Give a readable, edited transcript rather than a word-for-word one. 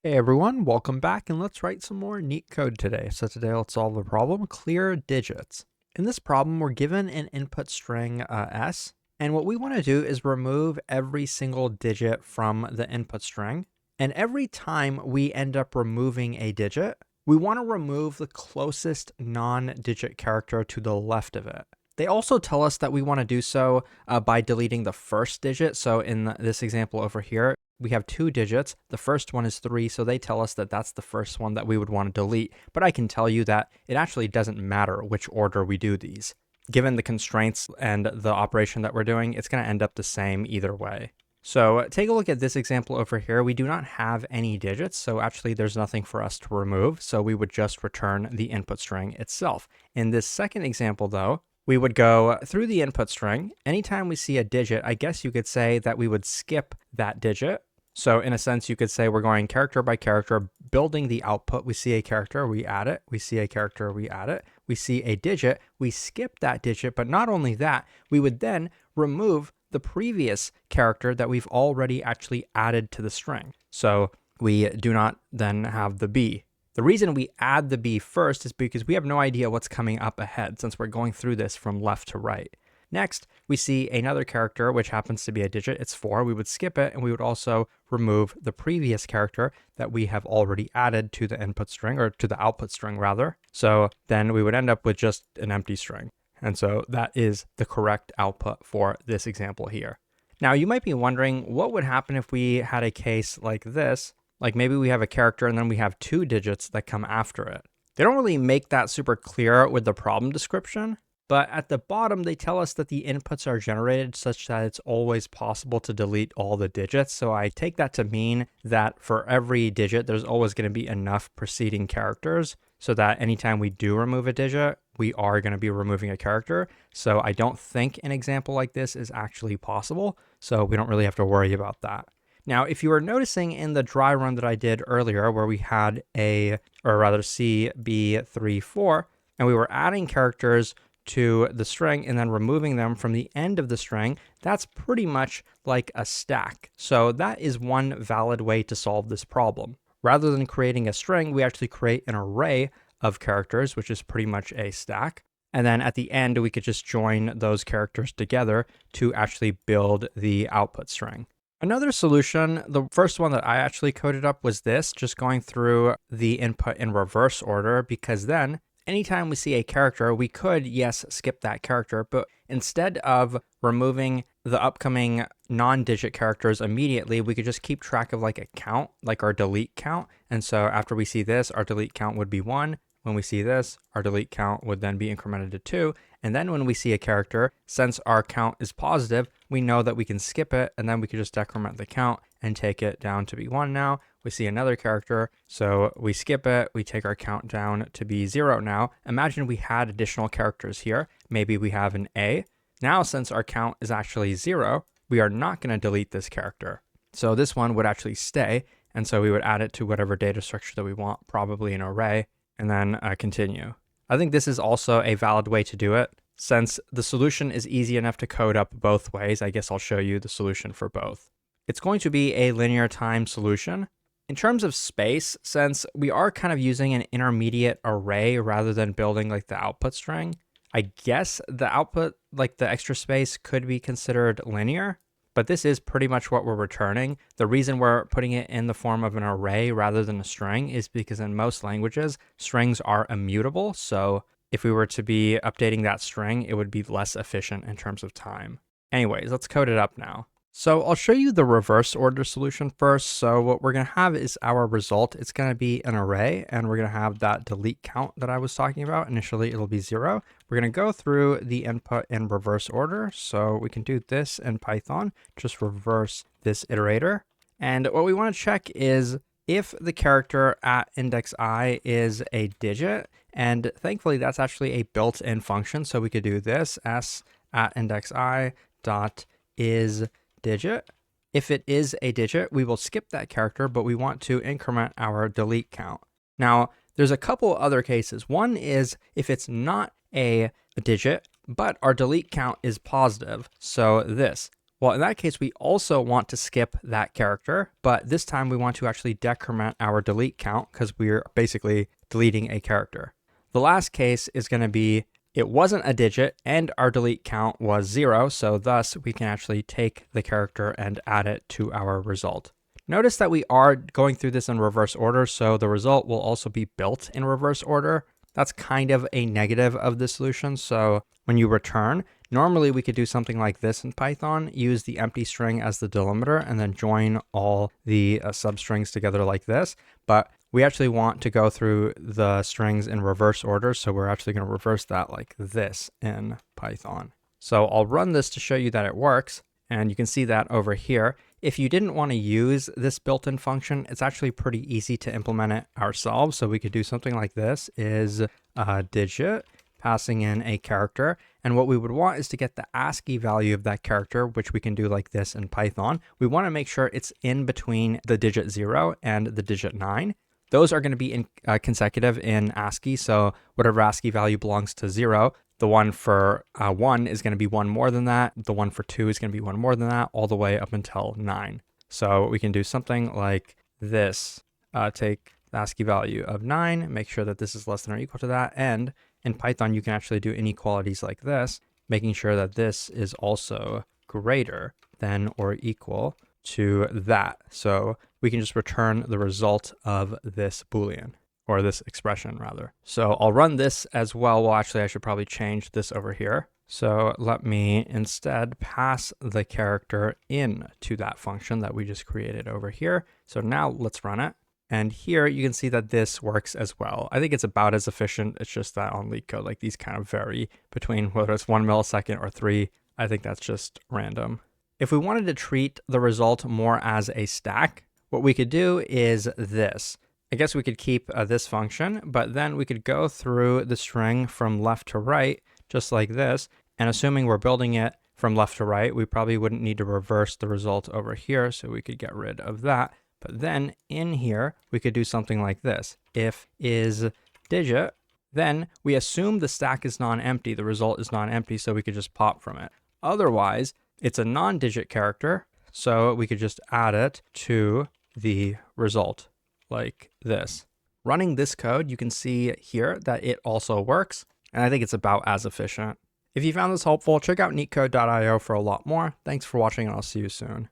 Hey everyone, welcome back and let's write some more neat code today. So today let's solve the problem, clear digits. In this problem, we're given an input string s, and what we want to do is remove every single digit from the input string. And every time we end up removing a digit, we want to remove the closest non-digit character to the left of it. They also tell us that we want to do so by deleting the first digit. So in this example over here, we have two digits. The first one is 3, so they tell us that that's the first one that we would want to delete. But I can tell you that it actually doesn't matter which order we do these. Given the constraints and the operation that we're doing, it's going to end up the same either way. So take a look at this example over here. We do not have any digits, so actually there's nothing for us to remove. So we would just return the input string itself. In this second example, though, we would go through the input string. Anytime we see a digit, I guess you could say that we would skip that digit. So in a sense, you could say we're going character by character, building the output. We see a character, we add it. We see a character, we add it. We see a digit, we skip that digit. But not only that, we would then remove the previous character that we've already actually added to the string. So we do not then have the B. The reason we add the B first is because we have no idea what's coming up ahead since we're going through this from left to right. Next, we see another character, which happens to be a digit. It's 4. We would skip it, and we would also remove the previous character that we have already added to the input string, or to the output string, rather. So then we would end up with just an empty string. And so that is the correct output for this example here. Now, you might be wondering, what would happen if we had a case like this? Like maybe we have a character and then we have 2 digits that come after it. They don't really make that super clear with the problem description, but at the bottom, they tell us that the inputs are generated such that it's always possible to delete all the digits. So I take that to mean that for every digit, there's always going to be enough preceding characters so that anytime we do remove a digit, we are going to be removing a character. So I don't think an example like this is actually possible. So we don't really have to worry about that. Now, if you were noticing in the dry run that I did earlier, where we had C, B, 3, 4, and we were adding characters to the string and then removing them from the end of the string, that's pretty much like a stack. So that is one valid way to solve this problem. Rather than creating a string, we actually create an array of characters, which is pretty much a stack. And then at the end, we could just join those characters together to actually build the output string. Another solution, the first one that I actually coded up was this, just going through the input in reverse order, because then anytime we see a character, we could, yes, skip that character, but instead of removing the upcoming non-digit characters immediately, we could just keep track of like a count, like our delete count. And so after we see this, our delete count would be 1. When we see this, our delete count would then be incremented to 2. And then when we see a character, since our count is positive, we know that we can skip it, and then we could just decrement the count and take it down to be 1 now. We see another character, so we skip it, we take our count down to be 0 now. Imagine we had additional characters here. Maybe we have an A. Now, since our count is actually 0, we are not going to delete this character. So this one would actually stay, and so we would add it to whatever data structure that we want, probably an array, and then continue. I think this is also a valid way to do it. Since the solution is easy enough to code up both ways, I guess I'll show you the solution for both. It's going to be a linear time solution. In terms of space, since we are kind of using an intermediate array rather than building like the output string, I guess the output, like the extra space, could be considered linear, but this is pretty much what we're returning. The reason we're putting it in the form of an array rather than a string is because in most languages, strings are immutable. So if we were to be updating that string, it would be less efficient in terms of time. Anyways, let's code it up now. So I'll show you the reverse order solution first. So what we're going to have is our result. It's going to be an array, and we're going to have that delete count that I was talking about. Initially, it'll be 0. We're going to go through the input in reverse order. So we can do this in Python, just reverse this iterator. And what we want to check is if the character at index I is a digit, and thankfully that's actually a built-in function. So we could do this, s at index I dot is digit. If it is a digit, we will skip that character, but we want to increment our delete count. Now, there's a couple other cases. One is if it's not a digit, but our delete count is positive. So this, Well, in that case, we also want to skip that character, but this time we want to actually decrement our delete count because we're basically deleting a character. The last case is going to be it wasn't a digit and our delete count was 0, so thus we can actually take the character and add it to our result. Notice that we are going through this in reverse order, so the result will also be built in reverse order. That's kind of a negative of the solution. So when you return, normally we could do something like this in Python, use the empty string as the delimiter and then join all the substrings together like this. But we actually want to go through the strings in reverse order. So we're actually going to reverse that like this in Python. So I'll run this to show you that it works. And you can see that over here. If you didn't want to use this built-in function, it's actually pretty easy to implement it ourselves. So we could do something like this is a digit passing in a character. And what we would want is to get the ASCII value of that character, which we can do like this in Python. We want to make sure it's in between the digit 0 and the digit 9. Those are going to be consecutive in ASCII. So whatever ASCII value belongs to 0, the one for 1 is going to be 1 more than that. The one for 2 is going to be 1 more than that, all the way up until 9. So we can do something like this. Take the ASCII value of 9, make sure that this is less than or equal to that. And in Python, you can actually do inequalities like this, making sure that this is also greater than or equal to that. So we can just return the result of this Boolean, or this expression rather. So I'll run this as well. Well, actually I should probably change this over here. So let me instead pass the character in to that function that we just created over here. So now let's run it. And here you can see that this works as well. I think it's about as efficient. It's just that on Leetcode, like these kind of vary between whether it's 1 millisecond or 3. I think that's just random. If we wanted to treat the result more as a stack, what we could do is this. I guess we could keep this function, but then we could go through the string from left to right, just like this. And assuming we're building it from left to right, we probably wouldn't need to reverse the result over here. So we could get rid of that. But then in here, we could do something like this. If is digit, then we assume the stack is non-empty. The result is non-empty, so we could just pop from it. Otherwise, it's a non-digit character, so we could just add it to the result like this. Running this code, you can see here that it also works, and I think it's about as efficient. If you found this helpful, check out Leetcode.io for a lot more. Thanks for watching, and I'll see you soon.